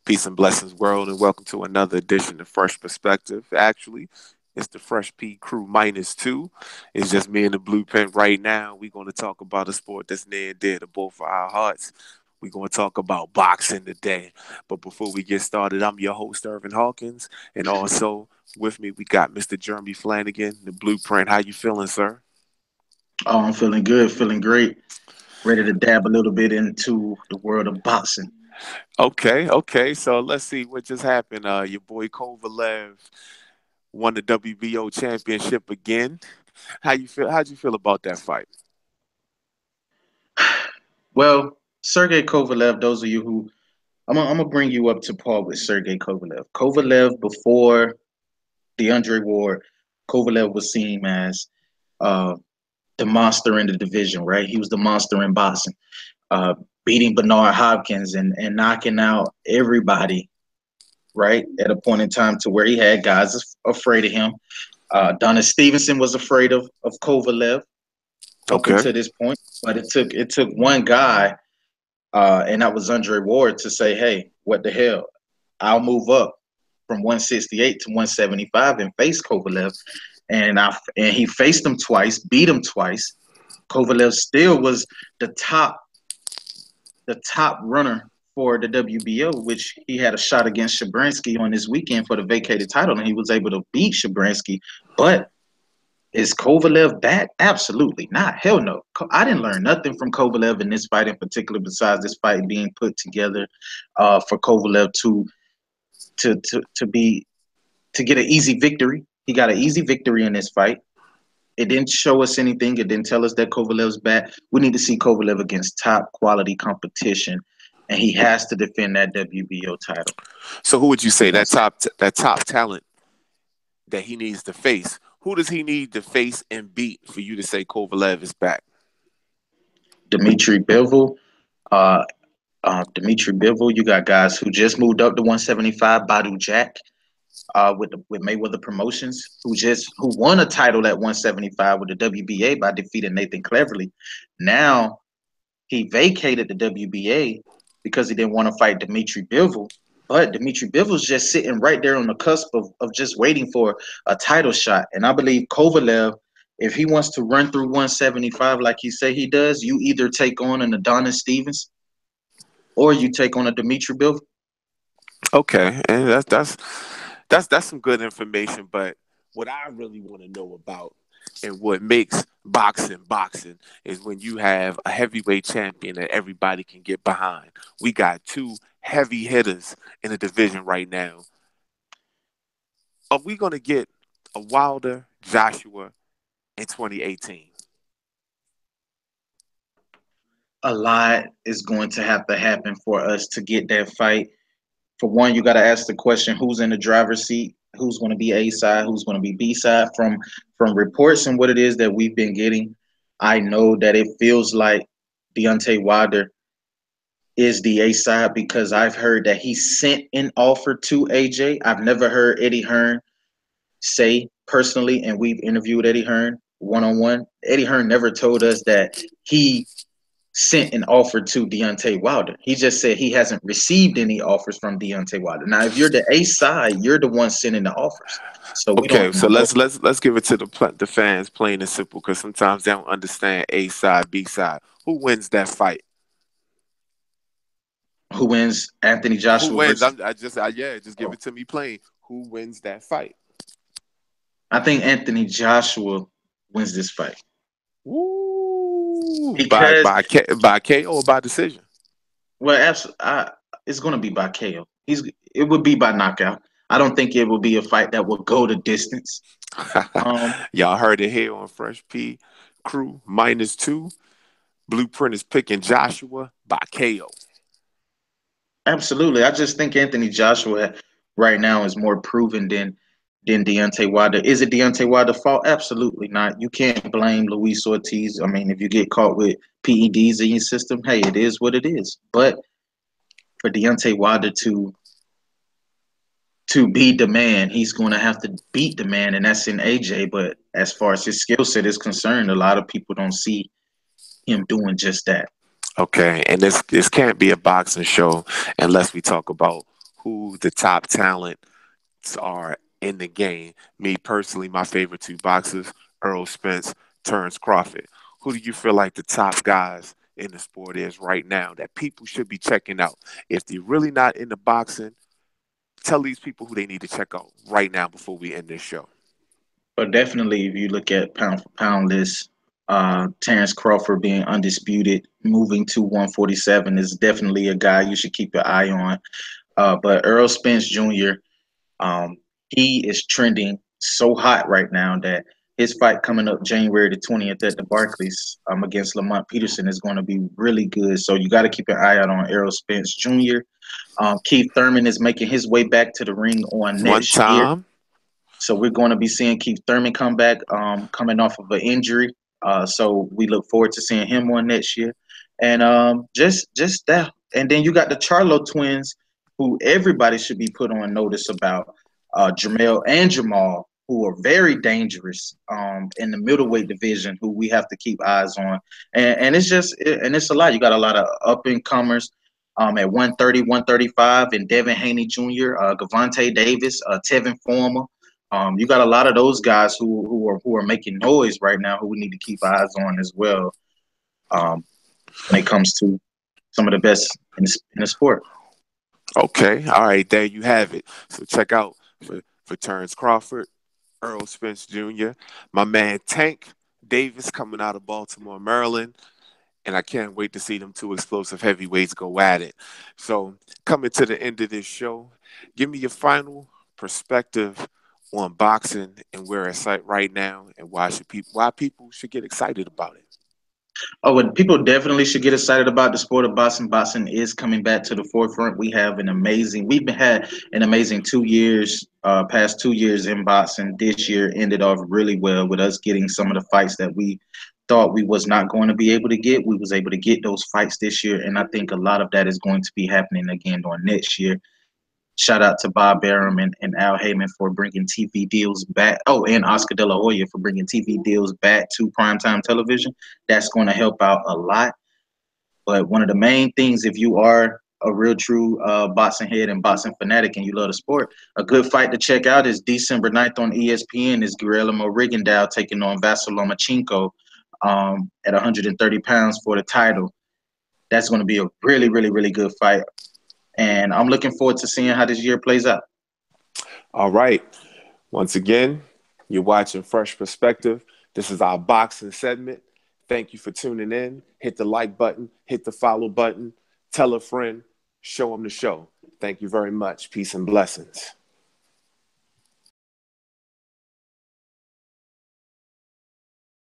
Peace and blessings, world, and welcome to another edition of Fresh Perspective. Actually, it's the Fresh P Crew -2. It's just me and the Blueprint right now. We're going to talk about a sport that's near and dear to both of our hearts. We're going to talk about boxing today. But before we get started, I'm your host, Irvin Hawkins. And also with me, we got Mr. Jeremy Flanagan, the Blueprint. How you feeling, sir? Oh, I'm feeling good, feeling great. Ready to dab a little bit into the world of boxing. Okay. So let's see what just happened. Your boy Kovalev won the WBO championship again. How you feel? How'd you feel about that fight? Well, Sergey Kovalev, those of you who I'm gonna bring you up to par with Sergey Kovalev. Kovalev before DeAndre Ward, Kovalev was seen as uh, the monster in the division, right? He was the monster in boxing, uh, beating Bernard Hopkins and knocking out everybody, right? At a point in time to where he had guys afraid of him. Donna Stevenson was afraid of Kovalev up Okay. until this point, but it took one guy, and that was Andre Ward, to say, "Hey, what the hell? I'll move up from 168 to 175 and face Kovalev." And he faced him twice, beat him twice. Kovalev still was the top the top runner for the WBO, which he had a shot against Shabransky on this weekend for the vacated title, and he was able to beat Shabransky. But is Kovalev back? Absolutely not. Hell no. I didn't learn nothing from Kovalev in this fight in particular, besides this fight being put together for Kovalev to be to get an easy victory. He got an easy victory in this fight. It didn't show us anything. It didn't tell us that Kovalev's back. We need to see Kovalev against top quality competition, and he has to defend that WBO title So who would you say against that top talent that he needs to face? Who does he need to face and beat for you to say Kovalev is back? Dmitry Bivol. Uh, Dmitry Bivol. You got guys who just moved up to 175. Badu Jack, with Mayweather Promotions, who won a title at 175 with the WBA by defeating Nathan Cleverly. Now he vacated the WBA because he didn't want to fight Dmitry Bivol. But Dmitry Bivol's just sitting right there on the cusp of just waiting for a title shot. And I believe Kovalev, if he wants to run through 175 like he say he does, you either take on an Adonis Stevens or you take on a Dmitry Bivol. Okay, and that's some good information. But what I really want to know about and what makes boxing is when you have a heavyweight champion that everybody can get behind. We got two heavy hitters in the division right now. Are we gonna get a Wilder Joshua in 2018? A lot is going to have to happen for us to get that fight. For one, you got to ask the question: who's in the driver's seat? Who's going to be A side? Who's going to be B side? From reports and what it is that we've been getting, I know that it feels like Deontay Wilder is the A side because I've heard that he sent an offer to AJ. I've never heard Eddie Hearn say personally, and we've interviewed Eddie Hearn one on one. Eddie Hearn never told us that he sent an offer to Deontay Wilder. He just said he hasn't received any offers from Deontay Wilder. Now, if you're the A side, you're the one sending the offers. So we Okay, don't so know let's give it to the fans, plain and simple, because sometimes they don't understand A side, B side. Who wins that fight? who wins Anthony Who Joshua wins? versus. Just give Oh, it to me plain. Who wins that fight? I think Anthony Joshua wins this fight Ooh, because, by KO or by decision? well, it's going to be by KO. It would be by knockout. I don't think it will be a fight that will go the distance. Um, Y'all heard it here on Fresh P Crew -2. Blueprint is picking Joshua by KO. Absolutely. I just think Anthony Joshua right now is more proven than Deontay Wilder. Is it Deontay Wilder's fault? Absolutely not. You can't blame Luis Ortiz. I mean, if you get caught with PEDs in your system, hey, it is what it is. But for Deontay Wilder to be the man, he's going to have to beat the man, and that's in AJ. But as far as his skill set is concerned, a lot of people don't see him doing just that. Okay, and this can't be a boxing show unless we talk about who the top talents are in the game. Me personally, my favorite two boxers, Earl Spence, Terrence Crawford. Who do you feel like the top guys in the sport is right now that people should be checking out? If they're really not into boxing, tell these people who they need to check out right now before we end this show. But definitely, if you look at pound for pound list, Terrence Crawford being undisputed, moving to 147 is definitely a guy you should keep your eye on. But Earl Spence Jr., um, he is trending so hot right now that his fight coming up January the 20th at the Barclays against Lamont Peterson is going to be really good. So you got to keep an eye out on Errol Spence Jr. Keith Thurman is making his way back to the ring on One next year. time. So we're going to be seeing Keith Thurman come back, coming off of an injury. So we look forward to seeing him on next year, and just that. And then you got the Charlo twins, who everybody should be put on notice about, Jamel and Jamal, who are very dangerous in the middleweight division, who we have to keep eyes on. And it's a lot. You got a lot of up and comers. At 130, 135, and Devin Haney Jr., Gavante Davis, Tevin Former. You got a lot of those guys who are making noise right now, who we need to keep eyes on as well. When it comes to some of the best in the sport. Okay. All right. There you have it. So check out for Terrence Crawford, Earl Spence Jr., my man Tank Davis coming out of Baltimore, Maryland. And I can't wait to see them two explosive heavyweights go at it. So, coming to the end of this show, give me your final perspective on boxing and where it's at right now, and why people should get excited about it. Oh, and people definitely should get excited about the sport of boxing. Boxing is coming back to the forefront. We've had an amazing 2 years, past 2 years in boxing. This year ended off really well with us getting some of the fights that we thought we was not going to be able to get. We was able to get those fights this year, and I think a lot of that is going to be happening again on next year. Shout out to Bob Arum and Al Heyman for bringing TV deals back. Oh, and Oscar De La Hoya for bringing TV deals back to primetime television. That's going to help out a lot. But one of the main things, if you are a real true boxing head and boxing fanatic and you love the sport, a good fight to check out is December 9th on ESPN is Guillermo Rigondeaux taking on Vasyl Lomachenko at 130 pounds for the title. That's going to be a really, really, really good fight. And I'm looking forward to seeing how this year plays out. All right. Once again, you're watching Fresh Perspective. This is our boxing segment. Thank you for tuning in. Hit the like button, hit the follow button, tell a friend, show them the show. Thank you very much. Peace and blessings.